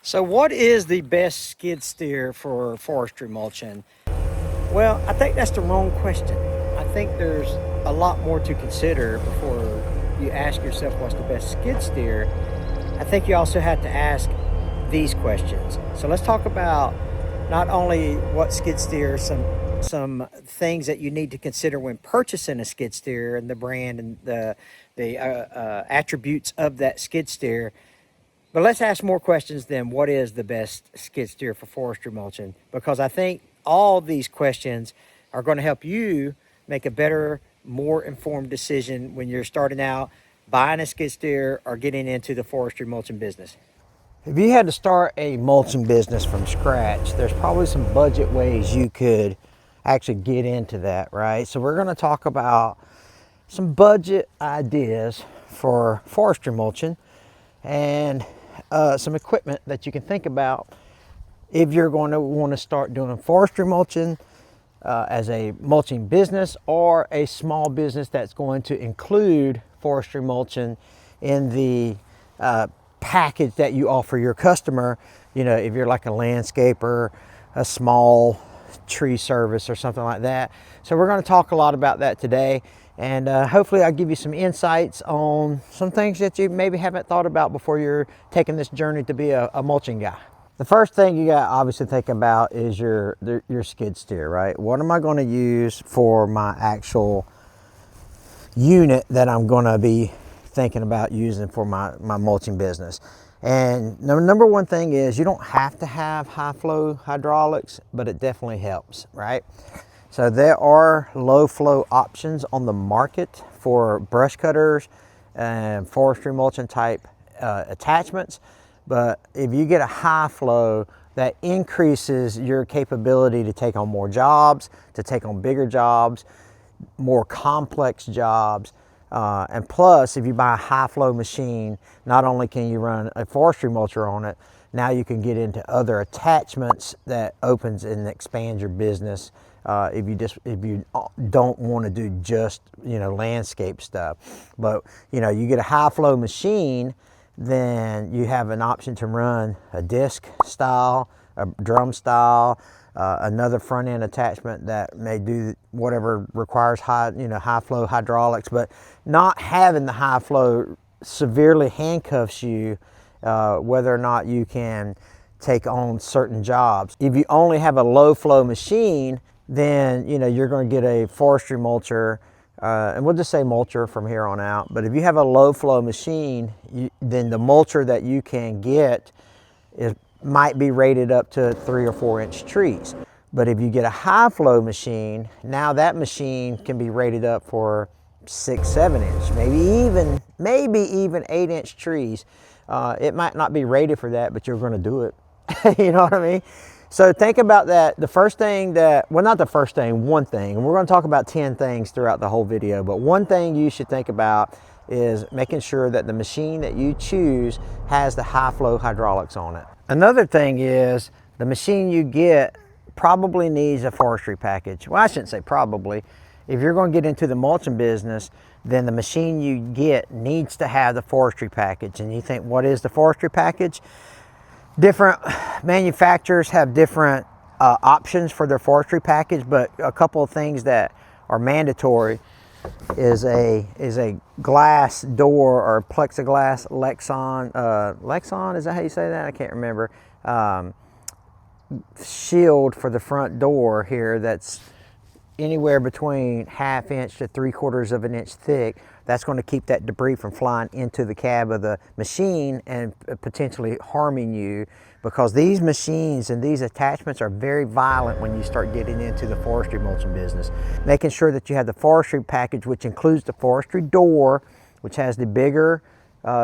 So what is the best skid steer for forestry mulching? Well, I think that's the wrong question. I think there's a lot more to consider before you ask yourself what's the best skid steer. I think you also have to ask these questions. So let's talk about not only what skid steer, some things that you need to consider when purchasing a skid steer and the brand and the attributes of that skid steer. But let's ask more questions than what is the best skid steer for forestry mulching, because I think all these questions are going to help you make a better, more informed decision when you're starting out buying a skid steer or getting into the forestry mulching business. If you had to start a mulching business from scratch, there's probably some budget ways you could actually get into that, right? So we're going to talk about some budget ideas for forestry mulching and some equipment that you can think about if you're going to want to start doing forestry mulching as a mulching business or a small business that's going to include forestry mulching in the package that you offer your customer. You know, if you're like a landscaper, a small tree service or something like that. So we're going to talk a lot about that today, and hopefully I'll give you some insights on some things that you maybe haven't thought about before you're taking this journey to be a mulching guy. The first thing you got to obviously think about is your skid steer, right? What am I going to use for my actual unit that I'm going to be thinking about using for my mulching business? And number one thing is, you don't have to have high flow hydraulics, but it definitely helps, right? So there are low flow options on the market for brush cutters and forestry mulching type attachments. But if you get a high flow, that increases your capability to take on more jobs, to take on bigger jobs, more complex jobs. And plus, if you buy a high flow machine, not only can you run a forestry mulcher on it, now you can get into other attachments that opens and expands your business. If you don't want to do just, landscape stuff. But you get a high flow machine, then you have an option to run a disc style, a drum style, another front end attachment that may do whatever requires high flow hydraulics. But not having the high flow severely handcuffs you whether or not you can take on certain jobs. If you only have a low flow machine, then you're going to get a forestry mulcher, and we'll just say mulcher from here on out. But if you have a low flow machine, then the mulcher that you can get might be rated up to 3 or 4 inch trees. But if you get a high flow machine, now that machine can be rated up for 6, 7 inch, maybe even 8 inch trees. It might not be rated for that, but you're going to do it. You know what I mean? So think about that. The first thing not the first thing, one thing, and we're going to talk about 10 things throughout the whole video, but one thing you should think about is making sure that the machine that you choose has the high flow hydraulics on it. Another thing is, the machine you get probably needs a forestry package. Well, I shouldn't say probably. If you're going to get into the mulching business, then the machine you get needs to have the forestry package. And you think, what is the forestry package? Different manufacturers have different options for their forestry package, but a couple of things that are mandatory is a glass door or plexiglass Lexan, is that how you say that? I can't remember. Shield for the front door here that's anywhere between 1/2 inch to 3/4 of an inch thick. That's going to keep that debris from flying into the cab of the machine and potentially harming you, because these machines and these attachments are very violent when you start getting into the forestry mulching business. Making sure that you have the forestry package, which includes the forestry door, which has the bigger,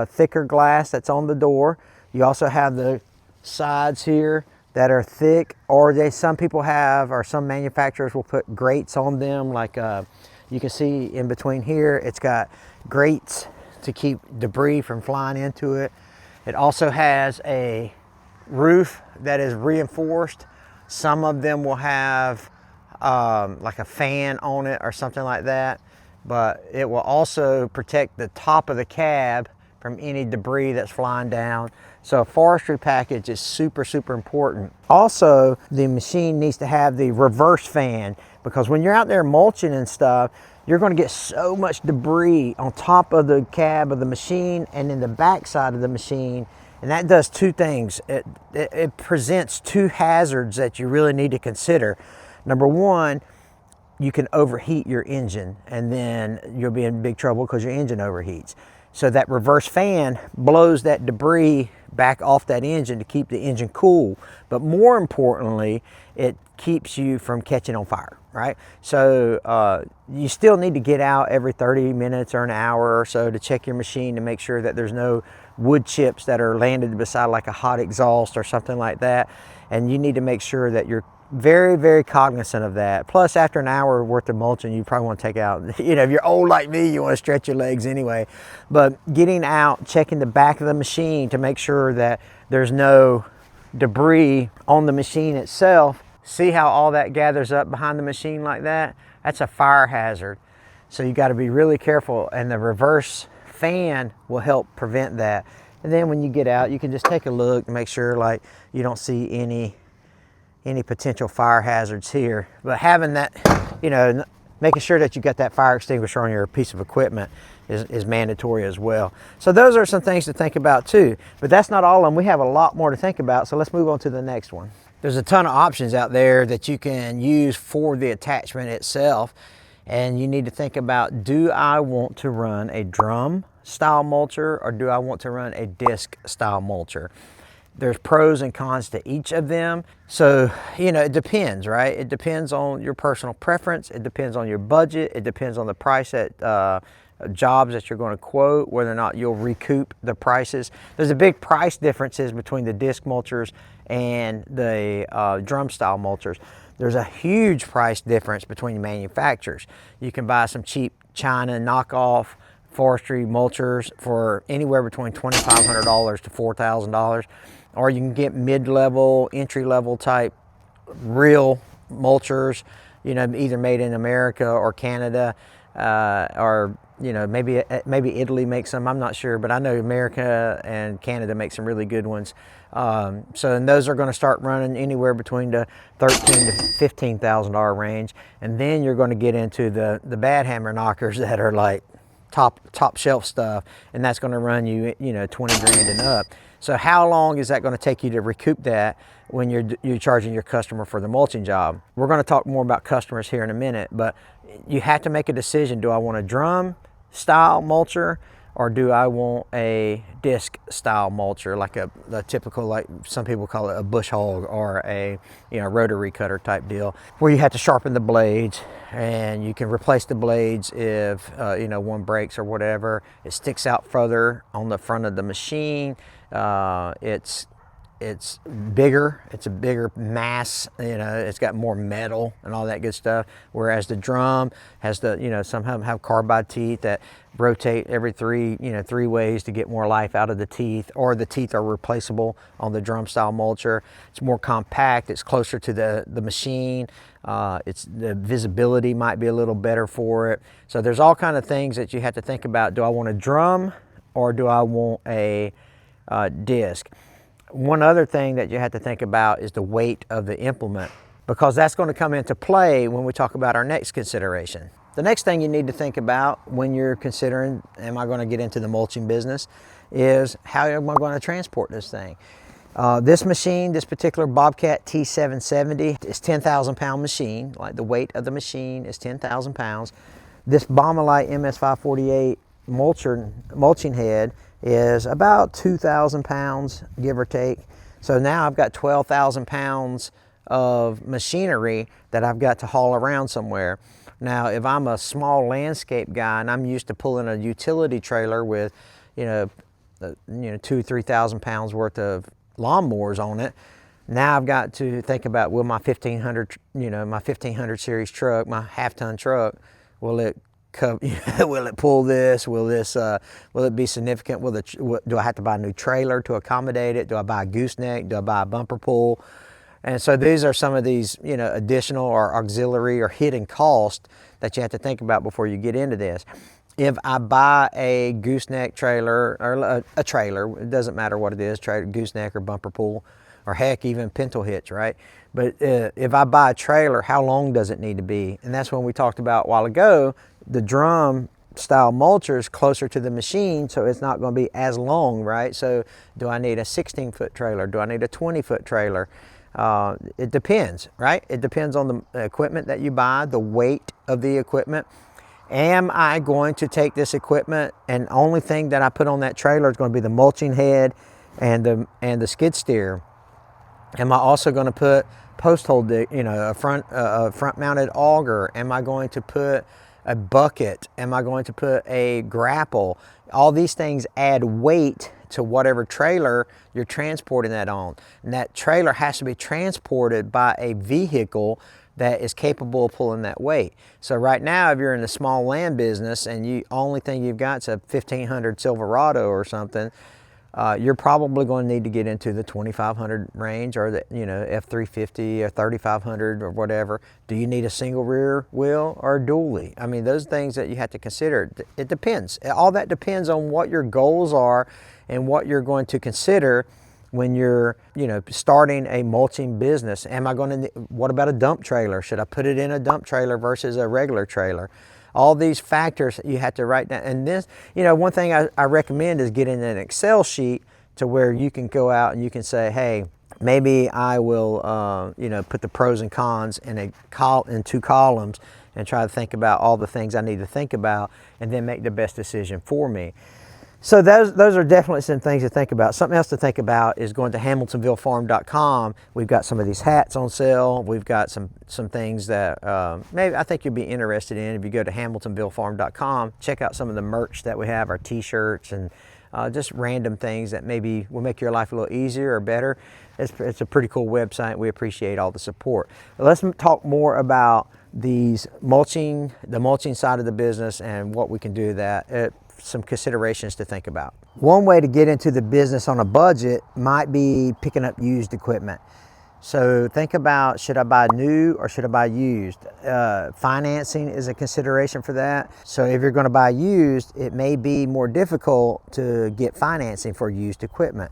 thicker glass that's on the door. You also have the sides here that are thick, or some people have, or some manufacturers will put grates on them, like you can see in between here, it's got grates to keep debris from flying into it. It also has a roof that is reinforced. Some of them will have like a fan on it or something like that, but it will also protect the top of the cab from any debris that's flying down. So a forestry package is super, super important. Also, the machine needs to have the reverse fan, because when you're out there mulching and stuff, you're going to get so much debris on top of the cab of the machine and in the back side of the machine. And that does two things. It presents two hazards that you really need to consider. Number one, you can overheat your engine, and then you'll be in big trouble because your engine overheats. So that reverse fan blows that debris back off that engine to keep the engine cool. But more importantly, it keeps you from catching on fire, right? So you still need to get out every 30 minutes or an hour or so to check your machine to make sure that there's no wood chips that are landed beside like a hot exhaust or something like that. And you need to make sure that you're very, very cognizant of that. Plus, after an hour worth of mulching, you probably want to take out, you know, if you're old like me, you want to stretch your legs anyway. But getting out, checking the back of the machine to make sure that there's no debris on the machine itself. See how all that gathers up behind the machine like that? That's a fire hazard. So you got to be really careful, and the reverse fan will help prevent that. And then when you get out, you can just take a look and make sure like you don't see any potential fire hazards here. But having that, you know, making sure that you got that fire extinguisher on your piece of equipment is mandatory as well. So those are some things to think about too. But that's not all of them. We have a lot more to think about. So let's move on to the next one. There's a ton of options out there that you can use for the attachment itself. And you need to think about, do I want to run a drum style mulcher or do I want to run a disc style mulcher? There's pros and cons to each of them. So, you know, it depends, right? It depends on your personal preference. It depends on your budget. It depends on the price at jobs that you're going to quote, whether or not you'll recoup the prices. There's a big price differences between the disc mulchers and the drum style mulchers. There's a huge price difference between manufacturers. You can buy some cheap China knockoff forestry mulchers for anywhere between $2,500 to $4,000, or you can get mid-level, entry-level type real mulchers, you know, either made in America or Canada, or you know, maybe Italy makes some. I'm not sure, but I know America and Canada make some really good ones. So, and those are going to start running anywhere between the $13,000 to $15,000 range, and then you're going to get into the bad hammer knockers that are like top shelf stuff, and that's going to run you, you know, 20 grand and up. So how long is that going to take you to recoup that when you're charging your customer for the mulching job? We're going to talk more about customers here in a minute, but you have to make a decision. Do I want a drum style mulcher or do I want a disc style mulcher, like a typical, like some people call it a bush hog or a, you know, rotary cutter type deal, where you have to sharpen the blades and you can replace the blades if you know, one breaks or whatever. It sticks out further on the front of the machine. It's bigger, it's a bigger mass, you know, it's got more metal and all that good stuff. Whereas the drum has the, you know, some have carbide teeth that rotate every three ways to get more life out of the teeth, or the teeth are replaceable on the drum style mulcher. It's more compact, it's closer to the machine. The visibility might be a little better for it. So there's all kind of things that you have to think about. Do I want a drum or do I want a disc? One other thing that you have to think about is the weight of the implement, because that's going to come into play when we talk about our next consideration. The next thing you need to think about when you're considering, am I going to get into the mulching business, is how am I going to transport this thing? This machine, this particular Bobcat T770, is 10,000 pound machine. Like, the weight of the machine is 10,000 pounds. This Bombelite MS548 mulching head is about 2,000 pounds, give or take. So now I've got 12,000 pounds of machinery that I've got to haul around somewhere. Now, if I'm a small landscape guy and I'm used to pulling a utility trailer with, 2,000-3,000 pounds worth of lawnmowers on it, now I've got to think about, will my 1500 series truck, my half-ton truck, will it pull this? Will it be significant? Do I have to buy a new trailer to accommodate it? Do I buy a gooseneck? Do I buy a bumper pull? And so these are some of these, additional or auxiliary or hidden costs that you have to think about before you get into this. if I buy a gooseneck trailer or a trailer, it doesn't matter what it is, gooseneck or bumper pull, or heck, even pintle hitch, right? But if I buy a trailer, how long does it need to be? And that's when we talked about a while ago, the drum style mulcher is closer to the machine, so it's not going to be as long, right? So do I need a 16-foot trailer? Do I need a 20-foot trailer? It depends, right? It depends on the equipment that you buy, the weight of the equipment. Am I going to take this equipment and only thing that I put on that trailer is going to be the mulching head and the skid steer? Am I also going to put post hole, a front mounted auger? Am I going to put a bucket? Am I going to put a grapple? All these things add weight to whatever trailer you're transporting that on. And that trailer has to be transported by a vehicle that is capable of pulling that weight. So right now, if you're in the small land business and you only thing you've got is a 1500 Silverado or something, you're probably going to need to get into the 2500 range, or the F350 or 3500 or whatever. Do you need a single rear wheel or a dually? I mean, those things that you have to consider. It depends. All that depends on what your goals are and what you're going to consider when you're starting a mulching business. What about a dump trailer? Should I put it in a dump trailer versus a regular trailer? All these factors you have to write down. And this, one thing I recommend is getting an Excel sheet to where you can go out and you can say, hey, maybe I will put the pros and cons in two columns and try to think about all the things I need to think about and then make the best decision for me. So those are definitely some things to think about. Something else to think about is going to HamiltonvilleFarm.com. We've got some of these hats on sale. We've got some things that maybe I think you'll be interested in. If you go to HamiltonvilleFarm.com, check out some of the merch that we have, our t-shirts and just random things that maybe will make your life a little easier or better. It's a pretty cool website. We appreciate all the support. Let's talk more about the mulching side of the business and what we can do with that. Some considerations to think about. One way to get into the business on a budget might be picking up used equipment. So think about, should I buy new or should I buy used? Financing is a consideration for that. So if you're going to buy used, it may be more difficult to get financing for used equipment.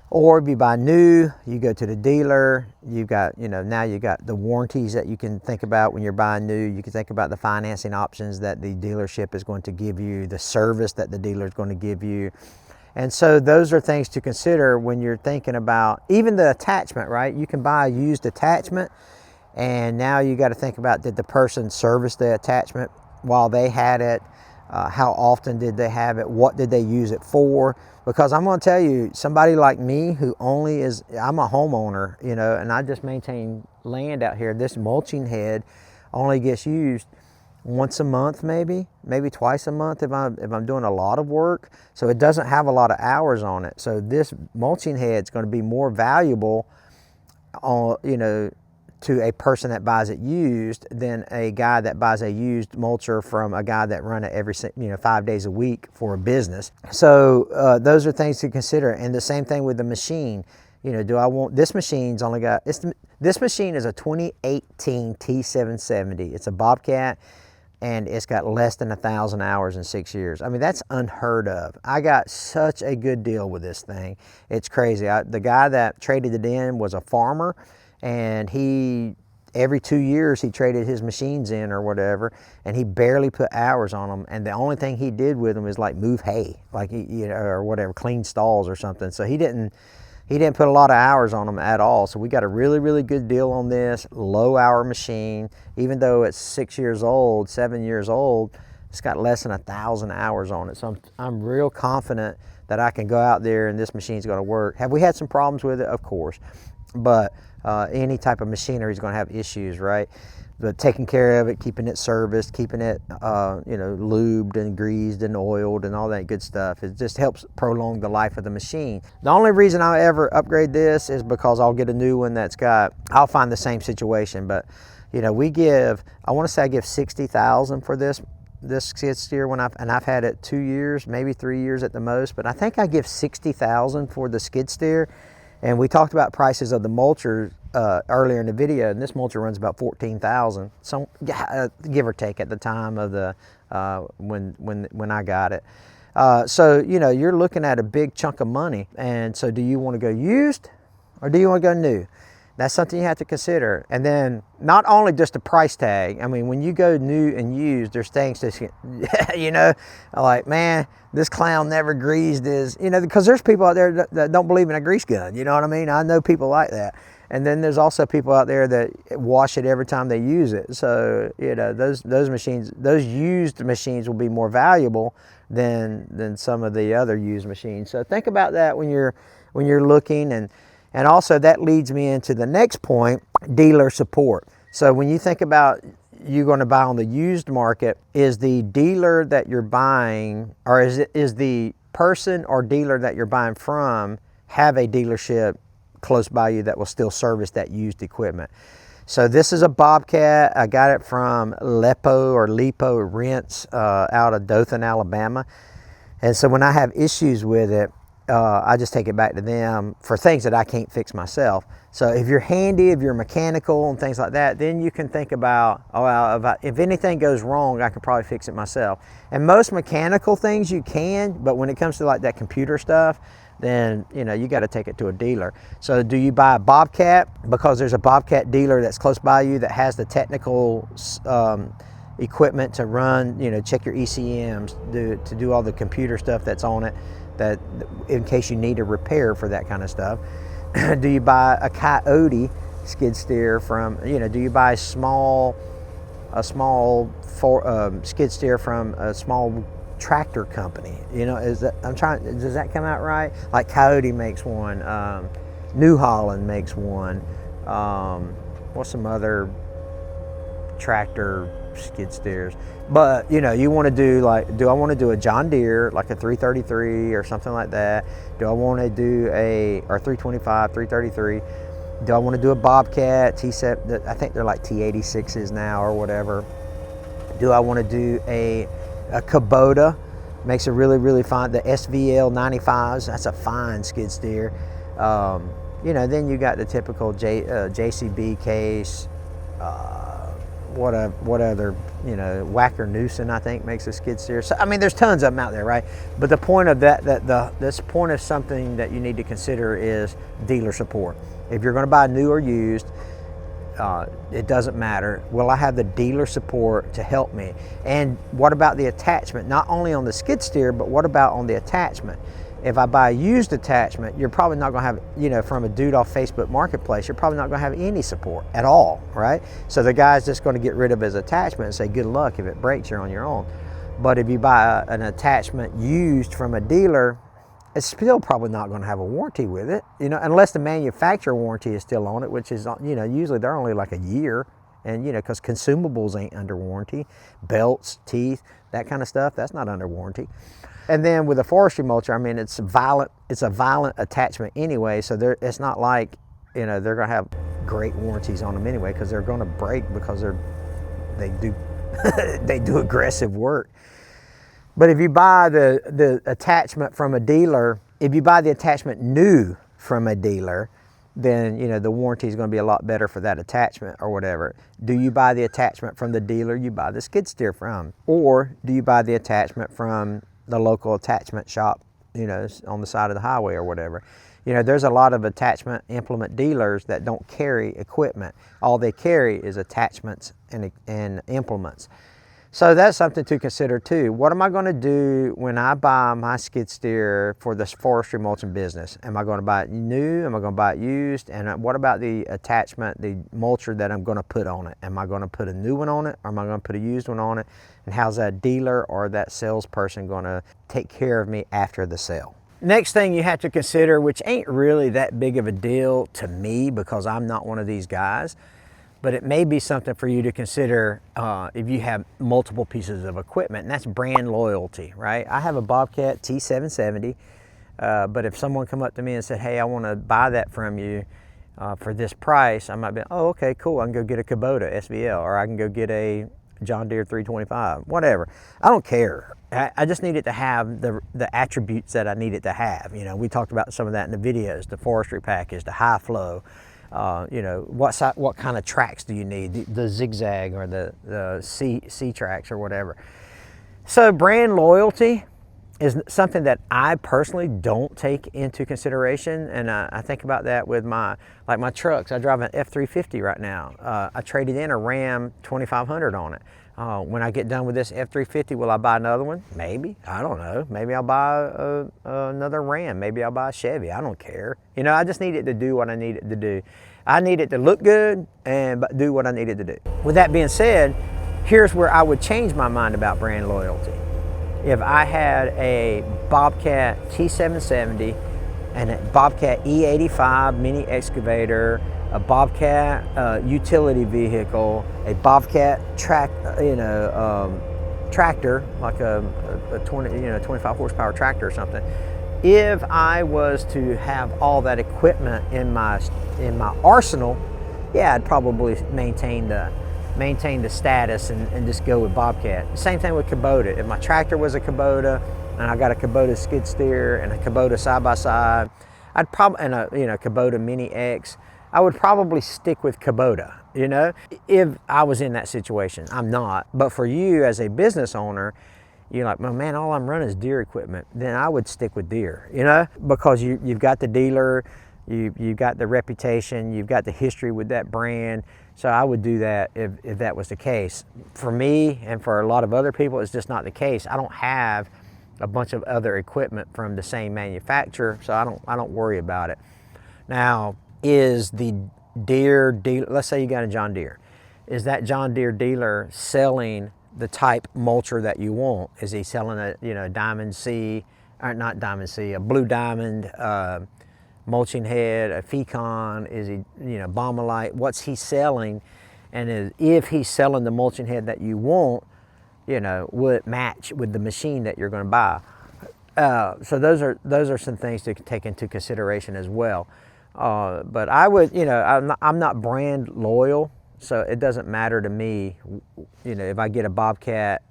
Or if you buy new, you go to the dealer, you've got, now you got the warranties that you can think about when you're buying new. You can think about the financing options that the dealership is going to give you, the service that the dealer is going to give you. And so those are things to consider when you're thinking about even the attachment, right? You can buy a used attachment, and now you got to think about, did the person service the attachment while they had it? How often did they have it? What did they use it for? Because I'm going to tell you, somebody like me who I'm a homeowner, and I just maintain land out here. This mulching head only gets used once a month, maybe twice a month if I'm doing a lot of work. So it doesn't have a lot of hours on it. So this mulching head is going to be more valuable, to a person that buys it used than a guy that buys a used mulcher from a guy that run it every 5 days a week for a business. So those are things to consider. And the same thing with the machine. Do I want this machine's only got this machine is a 2018 T770. It's a Bobcat, and it's got less than 1,000 hours in 6 years. I mean, that's unheard of. I got such a good deal with this thing. It's crazy. The guy that traded it in was a farmer, and every 2 years he traded his machines in or whatever, and he barely put hours on them. And the only thing he did with them is like move hay, like or whatever, clean stalls or something. So he didn't put a lot of hours on them at all. So we got a really, really good deal on this low hour machine. Even though it's 7 years old, it's got less than 1,000 hours on it. So I'm real confident that I can go out there and this machine's going to work. Have we had some problems with it? Of course, but any type of machinery is going to have issues, right? But taking care of it, keeping it serviced, keeping it lubed and greased and oiled and all that good stuff, it just helps prolong the life of the machine. The only reason I'll ever upgrade this is because I'll get a new one I'll find the same situation. But I want to say I give $60,000 for this skid steer and I've had it 2 years, maybe 3 years at the most, but I think I give $60,000 for the skid steer. And we talked about prices of the mulchers earlier in the video, and this mulcher runs about $14,000, so give or take at the time of the when I got it. So you know, you're looking at a big chunk of money, and so do you want to go used or do you want to go new? That's something you have to consider. And then not only just the price tag, I mean, when you go new and used, there's things that, you know, like, man, this clown never greased his, you know, because there's people out there that don't believe in a grease gun, you know what I mean? I know people like that. And then there's also people out there that wash it every time they use it. So, you know, those machines, those used machines will be more valuable than some of the other used machines. So think about that when you're looking. And also that leads me into the next point, dealer support. So when you think about you're going to buy on the used market, is the dealer that you're buying, or is the person or dealer that you're buying from have a dealership close by you that will still service that used equipment? So this is a Bobcat. I got it from Lepo Rents out of Dothan, Alabama. And so when I have issues with it, I just take it back to them for things that I can't fix myself. So if you're handy, if you're mechanical and things like that, then you can think about, oh, well, if anything goes wrong, I can probably fix it myself. And most mechanical things you can, but when it comes to like that computer stuff, then you know you got to take it to a dealer. So do you buy a Bobcat because there's a Bobcat dealer that's close by you that has the technical equipment to run, you know, check your ECMs, to do all the computer stuff that's on it, that in case you need a repair for that kind of stuff? Do you buy a Coyote skid steer from, you know, do you buy a small skid steer from a small tractor company? You know, does that come out right? Like Coyote makes one, New Holland makes one, what's some other tractor skid steers? But you know, you want to do like, do I want to do a John Deere, like a 333 or something like that? Do I want to do or 325, 333? Do I want to do a Bobcat T7? I think they're like T86s now or whatever. Do I want to do a Kubota? Makes a really fine, the SVL 95s. That's a fine skid steer. You know, then you got the typical JCB case. What other, you know, Wacker Newson, I think, makes a skid steer. So I mean, there's tons of them out there, right? But the point of this point of something that you need to consider is dealer support. If you're going to buy new or used, it doesn't matter. Will I have the dealer support to help me? And what about the attachment? Not only on the skid steer, but what about on the attachment? If I buy a used attachment, you're probably not going to have, you know, from a dude off Facebook Marketplace, you're probably not going to have any support at all, right? So the guy's just going to get rid of his attachment and say, good luck, if it breaks, you're on your own. But if you buy an attachment used from a dealer, it's still probably not going to have a warranty with it, you know, unless the manufacturer warranty is still on it, which is, you know, usually they're only like a year. And, you know, because consumables ain't under warranty. Belts, teeth, that kind of stuff, that's not under warranty. And then with a forestry mulcher, I mean, it's a violent attachment anyway, so it's not like, you know, they're going to have great warranties on them anyway, because they're going to break because they do aggressive work. But if you buy the attachment from a dealer, if you buy the attachment new from a dealer, then, you know, the warranty is going to be a lot better for that attachment or whatever. Do you buy the attachment from the dealer you buy the skid steer from? Or do you buy the attachment from the local attachment shop, you know, on the side of the highway or whatever? You know, there's a lot of attachment implement dealers that don't carry equipment. All they carry is attachments and implements. So that's something to consider too. What am I going to do when I buy my skid steer for this forestry mulching business? Am I going to buy it new? Am I going to buy it used? And what about the attachment, the mulcher that I'm going to put on it? Am I going to put a new one on it, or am I going to put a used one on it? And how's that dealer or that salesperson going to take care of me after the sale? Next thing you have to consider, which ain't really that big of a deal to me because I'm not one of these guys, but it may be something for you to consider if you have multiple pieces of equipment, and that's brand loyalty, right? I have a Bobcat T770, but if someone come up to me and said, hey, I want to buy that from you for this price, I might be, oh, okay, cool, I can go get a Kubota SVL, or I can go get a John Deere 325, whatever. I don't care. I just need it to have the attributes that I need it to have. You know, we talked about some of that in the videos, the forestry package, the high flow, you know, what kind of tracks do you need, the zigzag or the C tracks or whatever. So brand loyalty is something that I personally don't take into consideration, and I think about that with my trucks. I drive an F350 right now. I traded in a Ram 2500 on it. When I get done with this F350, will I buy another one? Maybe. I don't know. Maybe I'll buy another Ram. Maybe I'll buy a Chevy. I don't care. You know, I just need it to do what I need it to do. I need it to look good and do what I need it to do. With that being said, here's where I would change my mind about brand loyalty. If I had a Bobcat T770 and a Bobcat E85 mini excavator, a Bobcat utility vehicle, a Bobcat tractor, like a 25 horsepower tractor or something. If I was to have all that equipment in my arsenal, yeah, I'd probably maintain the status and just go with Bobcat. Same thing with Kubota. If my tractor was a Kubota and I got a Kubota skid steer and a Kubota side by side, I'd probably, and a Kubota Mini X, I would probably stick with Kubota, you know, if I was in that situation. I'm not. But for you as a business owner, you're like, well, man, all I'm running is Deere equipment. Then I would stick with Deere, you know, because you've got the dealer, you've got the reputation, you've got the history with that brand. So I would do that if that was the case. For me and for a lot of other people, it's just not the case. I don't have a bunch of other equipment from the same manufacturer, so I don't worry about it. Now, is the Deere dealer, let's say you got a John Deere, is that John Deere dealer selling the type mulcher that you want? Is he selling a Diamond C, or not Diamond C, a Blue Diamond mulching head, a Fecon? Is he, Bombalite? What's he selling? And if he's selling the mulching head that you want, will it match with the machine that you're going to buy? So those are some things to take into consideration as well. But I would, I'm not brand loyal, so it doesn't matter to me, if I get a Bobcat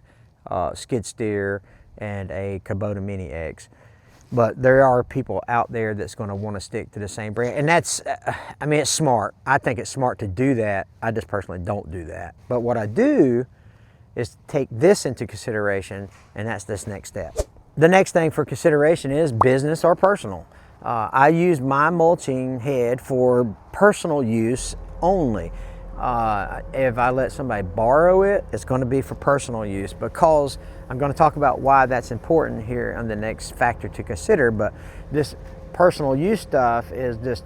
skid steer and a Kubota Mini X. But there are people out there that's going to want to stick to the same brand, and that's, it's smart. I think it's smart to do that. I just personally don't do that. But what I do is take this into consideration, and that's this next step. The next thing for consideration is business or personal. I use my mulching head for personal use only. If I let somebody borrow it, it's going to be for personal use, because I'm going to talk about why that's important here on the next factor to consider. But this personal use stuff is just,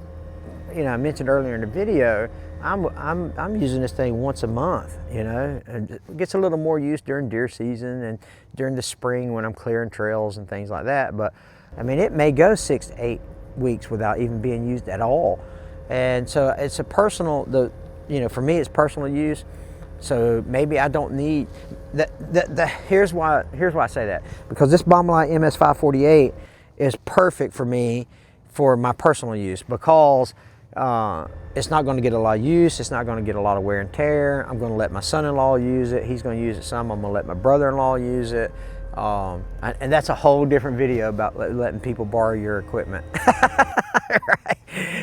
I mentioned earlier in the video, I'm using this thing once a month, and it gets a little more use during deer season and during the spring when I'm clearing trails and things like that. But it may go 6 to 8 weeks without even being used at all. And so it's a personal, for me, it's personal use. So maybe I don't need here's why I say that, because this Bombalite MS548 is perfect for me for my personal use, because it's not going to get a lot of use. It's not going to get a lot of wear and tear. I'm going to let my son-in-law use it. He's going to use it some. I'm going to let my brother-in-law use it. And that's a whole different video about letting people borrow your equipment. Right?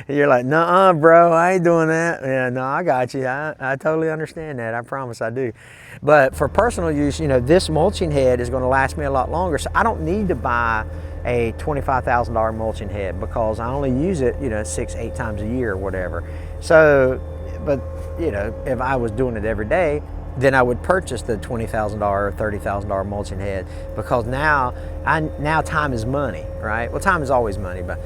You're like, nuh-uh, bro, I ain't doing that. Yeah, no, I got you. I totally understand that. I promise I do. But for personal use, this mulching head is going to last me a lot longer. So I don't need to buy a $25,000 mulching head, because I only use it, 6-8 times a year or whatever. So, but, if I was doing it every day, then I would purchase the $20,000 or $30,000 mulching head, because now time is money, right? Well, time is always money, but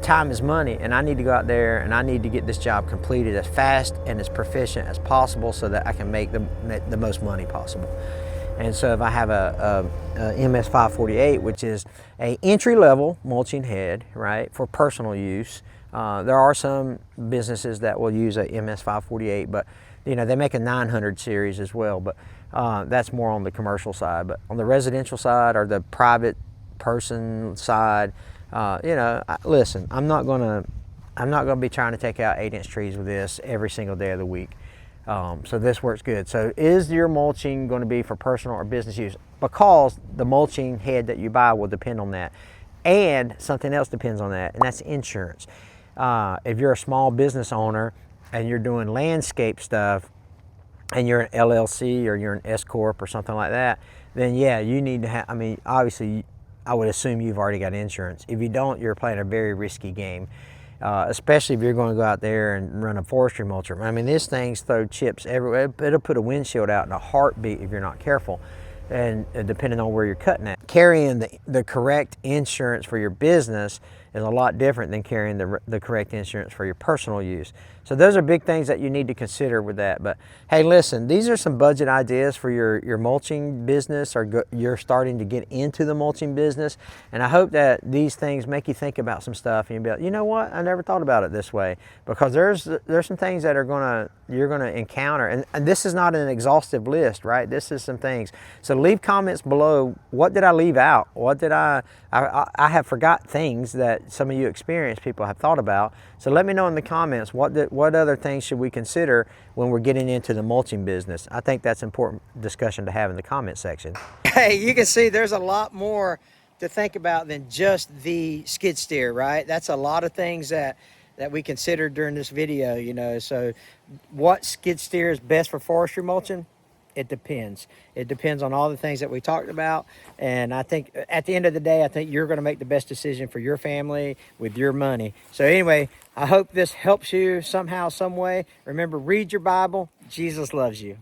time is money, and I need to go out there and I need to get this job completed as fast and as proficient as possible so that I can make the most money possible. And so if I have a MS548, which is a entry-level mulching head, right, for personal use, there are some businesses that will use a MS548, but they make a 900 series as well, but that's more on the commercial side. But on the residential side or the private person side, listen, I'm not gonna be trying to take out 8-inch trees with this every single day of the week. So this works good. So is your mulching going to be for personal or business use? Because the mulching head that you buy will depend on that. And something else depends on that, and that's insurance. If you're a small business owner and you're doing landscape stuff, and you're an LLC or you're an S Corp or something like that, then yeah, you need to have, I mean, obviously, I would assume you've already got insurance. If you don't, you're playing a very risky game, especially if you're going to go out there and run a forestry mulcher. I mean, these things throw chips everywhere. It'll put a windshield out in a heartbeat if you're not careful, and depending on where you're cutting at. Carrying the correct insurance for your business is a lot different than carrying the correct insurance for your personal use. So those are big things that you need to consider with that. But hey, listen, these are some budget ideas for your mulching business, or you're starting to get into the mulching business. And I hope that these things make you think about some stuff, and you'll be like, you know what, I never thought about it this way. Because there's some things that you're gonna encounter, and this is not an exhaustive list, right? This is some things. So leave comments below. What did I leave out? What did I have forgot things that some of you experienced people have thought about. So let me know in the comments, what other things should we consider when we're getting into the mulching business? I think that's an important discussion to have in the comment section. Hey, you can see there's a lot more to think about than just the skid steer, right? That's a lot of things that we considered during this video, you know. So what skid steer is best for forestry mulching? It depends. It depends on all the things that we talked about. And I think at the end of the day, I think you're going to make the best decision for your family with your money. So anyway, I hope this helps you somehow, some way. Remember, read your Bible. Jesus loves you.